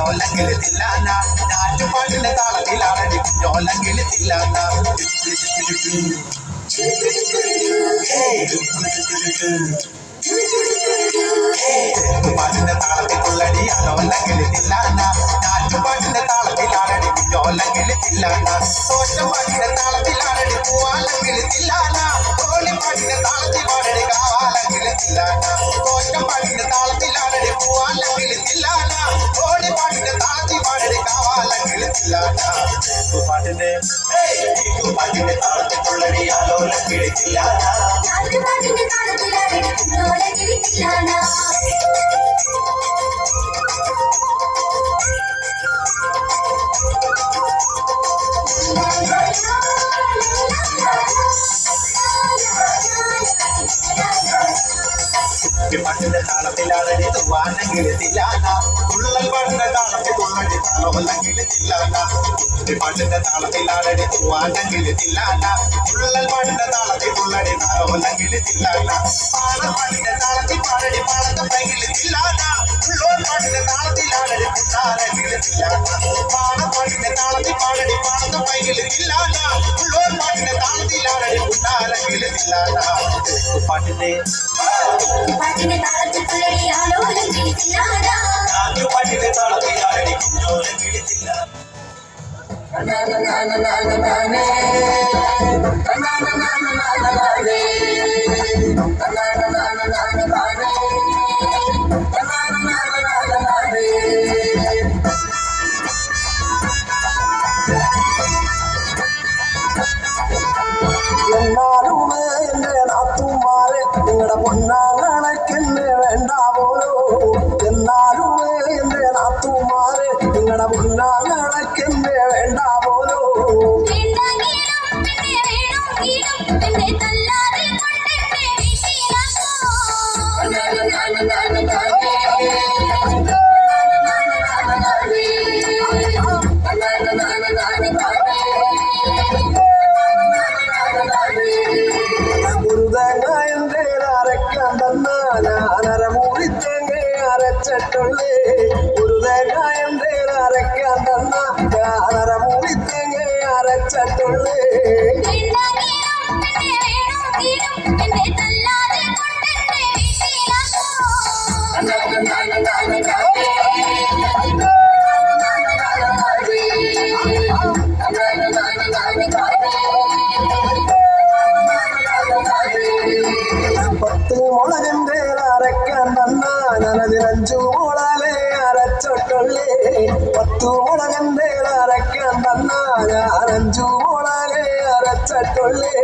കുഞ്ഞോല്ലെങ്കിൽ തില്ലാന ഞാറ്റുപാട്ടിന്റെ താളത്തിലാണടി കുഞ്ഞോല്ലെങ്കിൽ തില്ലാന പാട്ടിന്റെ താളത്തിൽ തുള്ളടി അതോല്ലെങ്കിൽ തില്ലാന ഞാറ്റുപാട്ടിന്റെ താളത്തിലാണടി കുഞ്ഞോല്ലെങ്കിൽ തില്ലാന തോറ്റപ്പാട്ടിന്റെ താളത്തിലാണടി പൂവാല്ലെങ്കിൽ തില്ലാന തോളിപ്പാട്ടിന്റെ താളത്തിൽ പാടടി കാവാല്ലെങ്കിൽ തില്ലാന തോറ്റപ്പാട്ടിന്റെ താളത്തിലാണടി പൂവാല്ലെങ്കിൽ തില്ലാന തോളിപ്പാട്ടിന്റെ താളത്തിൽ പാടടി കാവാല്ലെങ്കിൽ തില്ലാന പാട്ടിന്റെ പാട്ടിന്റെ താളത്തിൽ തുള്ളടി അതോല്ലെങ്കിൽ തില്ലാന പാട്ടിന്റെ താളത്തിലാണടി കുഞ്ഞോല്ലെങ്കിൽ തില്ലാന പാട്ടിന്റെ താളത്തിലാണടി തൂവാണെങ്കിൽ തില്ലാന തുള്ളൽ പാട്ടിന്റെ താളത്തിൽ തുള്ളടി താളമല്ലെങ്കിൽ തില്ലാന പാട്ടിന്റെ താളത്തിലാണടി തൂവാണെങ്കിൽ തില്ലാന തുള്ളൽ പാട്ടിന്റെ താളത്തിൽ തുള്ളടി താളമല്ലെങ്കിൽ തില്ലാന പാടപ്പാട്ടിന്റെ താളത്തിൽ പാടടി പാടത്തെ പൈകിൽ തില്ലാന ഉള്ളോർ പാട്ടിന്റെ താളത്തിലാണടി കുട്ടാരെങ്കിൽ തില്ലാന പാടപ്പാട്ടിന്റെ താളത്തിൽ പാടടി പാടത്തെ പൈകിൽ തില്ലാന ഉള്ളോർ പാട്ടിന്റെ താളത്തിലാണടി കുട്ടാരെങ്കിൽ തില്ലാന പാട്ടിന്റെ പാട്ടിന്റെ താളത്തിൽ തുള്ളടി ആലോലങ്കിൽ തില്ലാന പാട്ടിന്റെ താളത്തിലാണടി കുഞ്ഞോല്ലെങ്കിൽ തില്ലാന എന്നാലുമേ എന്റെ നാത്തുമാരെ നിങ്ങളുടെ പൊന്നാങ്ങളക്കെന്നെ വേണ്ട പോലോ എന്നാലുമേ എന്റെ നാത്തുമാരെ നിങ്ങളുടെ പൊന്നാങ്ങളക്കെന്നെ വേണ്ട പോലോ അരച്ചിട്ടുള്ളേ ഒരു തേങ്ങ എന്റെ അരയ്ക്കാൻ തന്ന ഞാനര മൂടി തേങ്ങ അരച്ചിട്ടുള്ളേ മുളകന്റെ അരയ്ക്കാൻ തന്ന ഞാനതിനഞ്ചു മുളകെ അരച്ചിട്ടുള്ളേ 10 മുളകന്റെ അരയ്ക്കാൻ തന്ന ഞാനഞ്ചു മുളകെ അരച്ചിട്ടുള്ളേ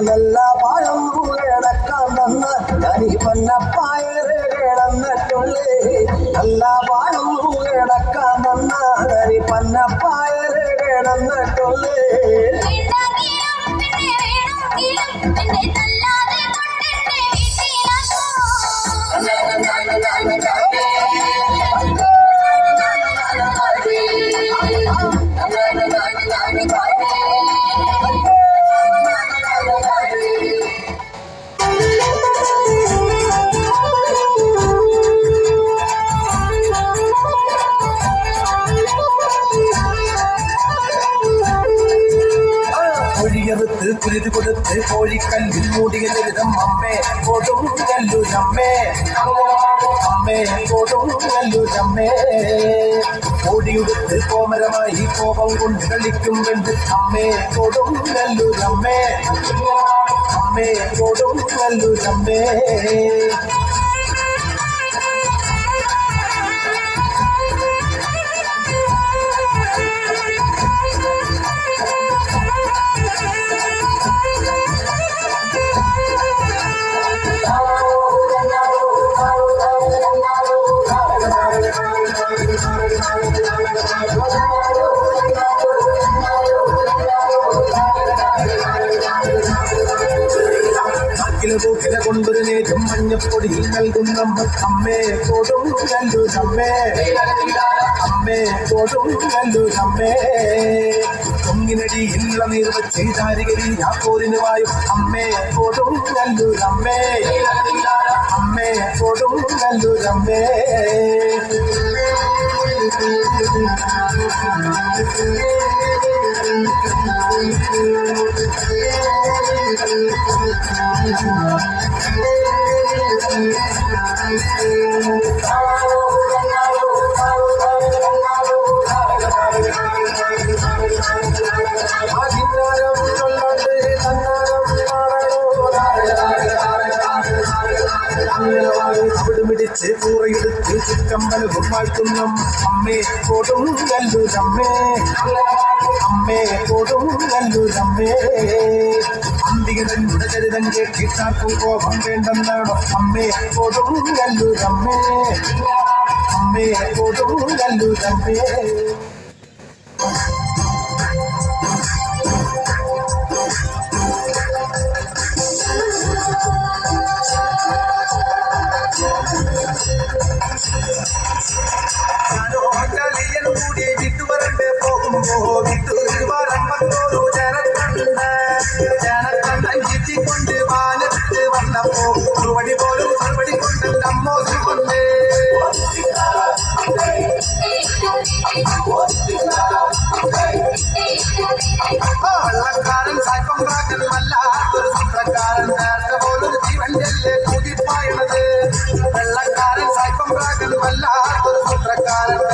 നല്ല പായം കിടക്കാൻ തന്ന ഞാനീ പന്നപ്പായരെ കിടന്നിട്ടുള്ളേ നല്ല പായം കിടക്കാൻ തന്ന ഞാനീ പന്നപ്പായരെ കിടന്നിട്ടുള്ളേ കുരുതി കൊടുത്ത് കോഴിക്കല്ലിൽ മൂടിയ ദുരിതം അമ്മേ കൊടുങ്ങല്ലൂരമ്മേ അമ്മേ കൊടുങ്ങല്ലൂരമ്മേ ഓടിയുടുത്ത് കോമരമായി കോപം കൊണ്ട് കളിക്കും വെണ്ട് അമ്മേ കൊടുങ്ങല്ലൂരമ്മേ അമ്മേ കൊടുങ്ങല്ലൂരമ്മേ കൊണ്ടൊരു നേരം മഞ്ഞ മഞ്ഞപ്പൊടിയിൽ നൽകുന്നമ്മ അമ്മേ കൊടുങ്ങല്ലൂരമ്മേ അമ്മേ കൊടുങ്ങല്ലൂരമ്മേ പൊങ്ങിനടി ഇല്ല നീർവ ചെയ്താരികരി ആ പോരിന് വായും അമ്മേ കൊടുങ്ങല്ലൂരമ്മേ അമ്മേ കൊടുങ്ങല്ലൂരമ്മേ അവിടുമിടിച്ച് കൂറയെടുത്ത് ചുറ്റമ്പലവും വാഴ്ത്തുന്നം അമ്മേ കൊടുങ്ങല്ലൂരമ്മേ അമ്മേ കൊടുങ്ങല്ലൂരമ്മേ അന്തികരുടെ ചരിതം കേട്ടിട്ടാർക്കും കോപം വേണ്ടെന്നാണോ അമ്മേ കൊടുങ്ങല്ലൂരമ്മേ അമ്മേ കൊടുങ്ങല്ലൂരമ്മേ കൂടി വിട്ടുവരണ്ടേ പോകുമ്പോ വിട്ടുവരമ്പത്തോടു ജനക്കണ്ണൻ ചിറ്റിക്കൊണ്ട് വാനത്ത് വന്നപ്പോ മറുപടി പോലും മറുപടി കൊണ്ട് നമ്മോ കൊണ്ടേ വെള്ളക്കാരൻ സായ്പം പ്രാക്കൽ വല്ലാത്തൊരു സൂത്രക്കാരൻ നേരത്തെ പോലും ജീവൻ ചെല്ലേ കൂതിപ്പായണത് വെള്ളക്കാരൻ സായ്പം പ്രാക്കൽ വല്ലാത്തൊരു സൂത്രക്കാരൻ